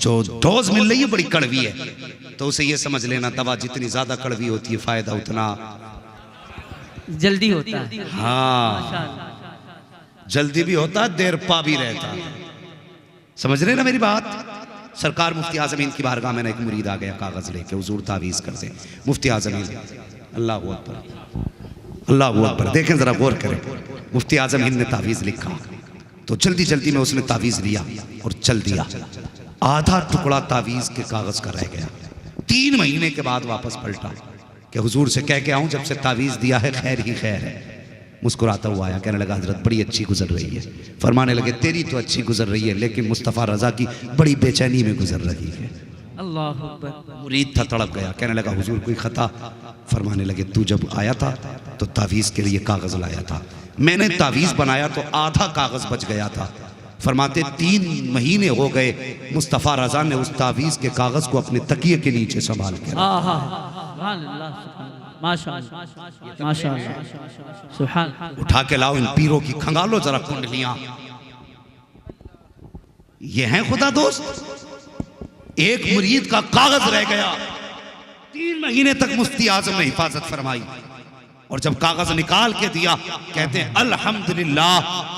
जो डोज मिल रही है बड़ी कड़वी है, तो उसे ये समझ लेना दवा जितनी ज्यादा कड़वी होती है फायदा उतना जल्दी होता है। हाँ जल्दी भी होता है, देर पा भी रहता है। समझ रहे ना मेरी बात। सरकार मुफ्ती आजम हिंद की बारगाह में एक मुरीद आ गया कागज लेके, हुजूर तावीज़ कर दे। मुफ्ती आजम हिंद, अल्लाह अकबर, अल्लाह अकबर, देखें जरा गौर करें। मुफ्ती आजम हिंद ने तावीज़ लिखा तो जल्दी जल्दी में उसने तावीज़ लिया और चल दिया। आधा टुकड़ा तावीज़ के कागज का रह गया। 3 महीने के बाद वापस पलटा कि हुजूर से कह के आऊं जब से तावीज़ दिया है खैर ही खैर है। मुस्कुराता हुआ आया, कहने लगा हजरत बड़ी अच्छी गुजर रही है। फरमाने लगे तेरी तो अच्छी गुजर रही है लेकिन मुस्तफ़ा रज़ा की बड़ी बेचैनी में गुजर रही है। अल्लाह अकबर। मुरीद था, तड़प गया, कहने लगा हुजूर कोई खता? फरमाने लगे तू जब आया था तो तावीज़ के लिए कागज़ लाया था, मैंने तावीज़ बनाया तो आधा कागज़ बच गया था। फरमाते 3 महीने हो गए मुस्तफ़ा रज़ा ने उस तावीज़ के कागज़ को अपने तकिए के नीचे संभाल के उठा के लाओ इन पीरों की, खंगालो जरा कुंडलियां। ये हैं खुदा दोस्त। एक मुरीद का कागज रह गया, 3 महीने तक मुफ्ती आजम ने हिफाजत फरमाई और जब कागज निकाल के दिया कहते हैं अल्हम्दुलिल्लाह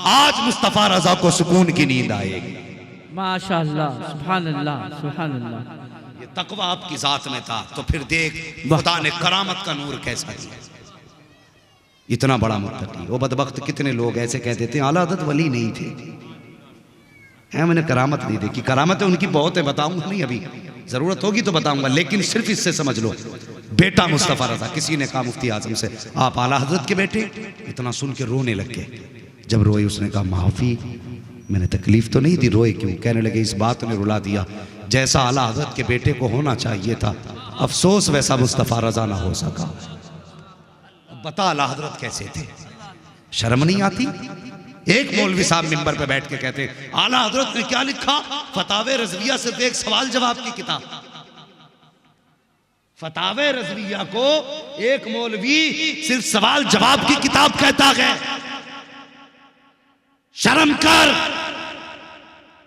आज मुस्तफ़ा रज़ा को सुकून की नींद आएगी। माशाअल्लाह, सुभान अल्लाह, सुभान अल्लाह। ये तकवा आपकी जात में था तो फिर देख खुदा ने करामत का नूर कैसा दिया। इतना बड़ा मुत्तकी। वो बदबख्त कितने लोग ऐसे कह देते हैं आला हज़रत वली नहीं थे, हैं मैंने करामत नहीं देखी। करामतें उनकी बहुत है, बताऊंगा नहीं, अभी जरूरत होगी तो बताऊंगा, लेकिन सिर्फ इससे समझ लो बेटा मुस्तफ़ा रज़ा। किसी ने कहा मुफ्ती आजम से आप आला हज़रत के बेटे? इतना सुन के रोने लग गए। जब रोए उसने कहा माफ़ी, मैंने तकलीफ तो नहीं दी। रोए क्यों? कहने लगे इस बात ने रुला दिया जैसा आला हज़रत के बेटे को होना चाहिए था, अफसोस वैसा मुस्तफ़ा रज़ा ना हो सका। बता आला हज़रत कैसे थे? शर्म नहीं आती? एक मौलवी साहब मिंबर पे बैठ के कहते आला हज़रत ने क्या लिखा? फतावे रज़विया से देख सवाल जवाब की किताब। फतावे रज़विया को एक मौलवी सिर्फ सवाल जवाब की किताब कहता है। शर्म कर,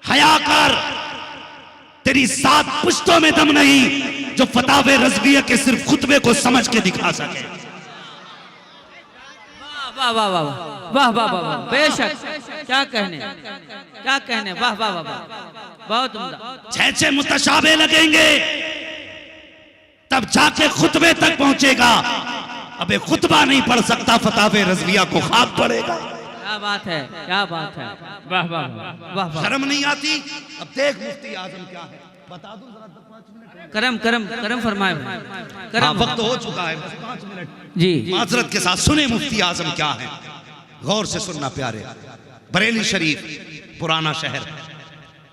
हया कर, तेरी 7 पुश्तों में दम नहीं जो फतावे रज़विया के सिर्फ खुतबे को समझ के दिखा सके। वाह वाह वाह वाह वाह वाह, बेशक, क्या कहने, क्या कहने, वाह वाह वाह, बहुत उम्दा। 6 मुतशाबे लगेंगे तब जाके खुतबे तक पहुंचेगा। अबे खुतबा नहीं पढ़ सकता फतावे रज़विया को खाक पड़ेगा। क्या बात है, क्या बात है, वाह वाह वाह वाह। शर्म नहीं आती? अब देख मुफ्ती आजम क्या है, बता दूं जरा 5 मिनट। करम करम करम फरमाए। हाँ, वक्त हो चुका है, बस 5 मिनट जी। माजरत के साथ सुने मुफ्ती आजम क्या है, गौर से सुनना प्यारे। बरेली शरीफ पुराना शहर,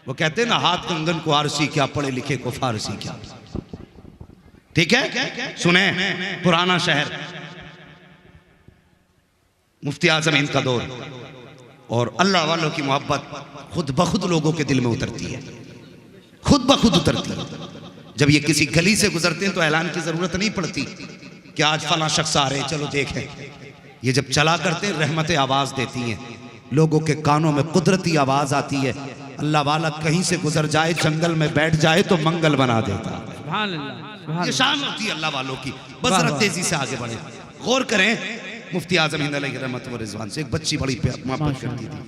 वो कहते हैं ना हाथ कंगन को आरसी क्या, पढ़े लिखे को फारसी क्या। ठीक है, सुने पुराना शहर, मुफ्ती आजम हिंद का दौर, और अल्लाह वालों की मोहब्बत खुद ब खुद लोगों के दिल में उतरती है, खुद ब खुद उतरती है। जब ये किसी गली से गुजरते हैं तो ऐलान की जरूरत नहीं पड़ती कि आज फला शख्स आ रहे हैं चलो देखें। ये जब चला करते हैं रहमतें आवाज देती हैं, लोगों के कानों में कुदरती आवाज आती है। अल्लाह वाला कहीं से गुजर जाए, जंगल में बैठ जाए तो मंगल बना देता है। ये शान होती है अल्लाह वालों की। बस जरा तेजी से आगे बढ़े, गौर करें। मुफ्ती आजम हिंद अलैहि रहमत व रिज़वान से एक बच्ची बड़ी मोहब्बत करती थी,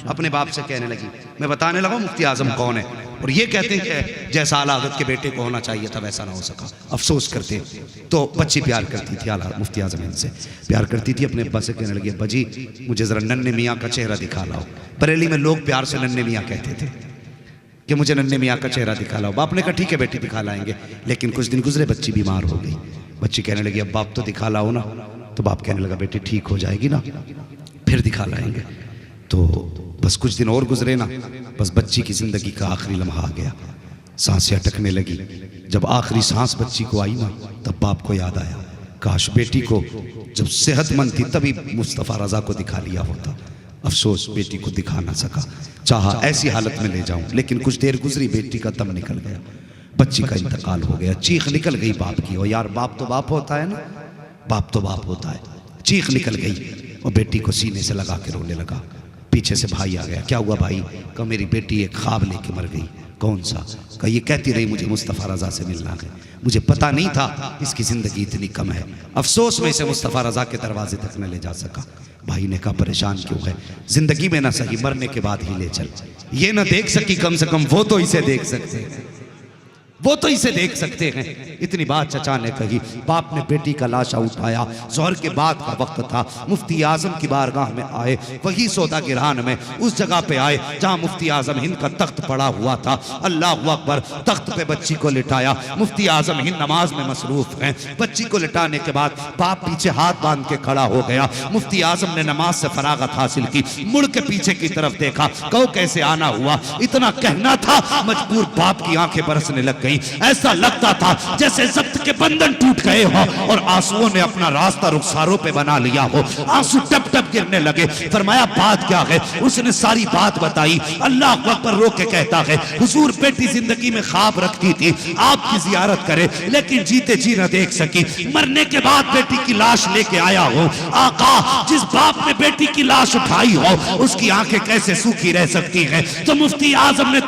अपने बाप से कहने लगी, मैं बताने लगा मुफ्ती आजम कौन है, और ये कहते हैं कि जैसा आला हज़रत के बेटे को होना चाहिए था वैसा ना हो सका, अफसोस करते। तो बच्ची प्यार करती थी आला मुफ्ती आजम हिंद से, प्यार करती थी। अपने अब्बा से कहने लगी अब्बा जी मुझे ज़रा नन्हे मियाँ का चेहरा दिखा लाओ। बरेली में लोग प्यार से नन्हे मियाँ कहते थे कि मुझे नन्हे मियाँ का चेहरा दिखा लाओ। बाप ने कहा ठीक है बेटी दिखा लाएंगे। लेकिन कुछ दिन गुजरे, बच्ची बीमार हो गई। बच्ची कहने लगी अब बाप तो दिखा लाओ ना। तो बाप कहने लगा बेटी ठीक हो जाएगी ना, फिर दिखा लाएंगे। तो बस कुछ दिन और गुजरे ना, बस बच्ची की जिंदगी का आखिरी लम्हा आ गया, सांसें अटकने लगी। जब आखिरी सांस बच्ची को आई ना, तब बाप को याद आया काश बेटी को जब सेहतमंद थी तभी मुस्तफ़ा रज़ा को दिखा लिया होता। अफसोस बेटी को दिखा ना सका, चाहा ऐसी हालत में ले जाऊं, लेकिन कुछ देर गुजरी बेटी का दम निकल गया, बच्ची का इंतकाल हो गया। चीख निकल गई बाप की, और यार बाप तो बाप होता है ना, बाप तो बाप होता है। चीख निकल गई और बेटी को सीने से लगा के रोने लगा। पीछे से भाई आ गया, क्या हुआ भाई? कहा मेरी बेटी एक ख्वाब लेके मर गई, कौन सा? कहा ये कहती रही मुझे मुस्तफ़ा रज़ा से मिलना है, मुझे पता नहीं था इसकी ज़िंदगी इतनी कम है, अफसोस में इसे मुस्तफ़ा रज़ा के दरवाजे तक न ले जा सका। भाई ने कहा परेशान क्यों है, ज़िंदगी में ना सही मरने के बाद ही ले चल। ये ना देख सकी, कम से कम वो तो इसे देख सकते हैं, वो तो इसे देख सकते हैं। इतनी बात चचा ने कही। बाप ने बेटी का लाशा उठाया, ज़ोहर के बाद का वक्त था, मुफ्ती आज़म की बारगाह में आए, वही सौदागिरान में उस जगह पे आए जहां मुफ्ती आज़म हिंद का तख्त पड़ा हुआ था। अल्लाह अकबर, तख्त पे बच्ची को लिटाया, मुफ्ती आज़म हिंद नमाज में मसरूफ हैं। बच्ची को लिटाने के बाद बाप पीछे हाथ बांध के खड़ा हो गया। मुफ्ती आज़म ने नमाज से फरागत हासिल की, मुड़ के पीछे की तरफ देखा, कहो कैसे आना हुआ, इतना कहना था मजबूर बाप की आंखें बरसने लग गई। ऐसा लगता था जैसे जब्त के बंधन टूट गए हो और आंसुओं ने अपना रास्ता रुखसारों पे बना लिया हो। आंसू टप टप गिरने लगे। फरमाया बात क्या है? उसने सारी बात बताई। अल्लाह अकबर रो के कहता है, हुजूर बेटी जिंदगी में ख्वाब रखती थी आपकी जियारत करे, लेकिन जीते जी न देख सकी। मरने के बाद बेटी की लाश लेके आया हो। आका, जिस बाप ने बेटी की लाश उठाई हो उसकी आंखें कैसे सूखी रह सकती हैं? तो मुफ्ती आजम ने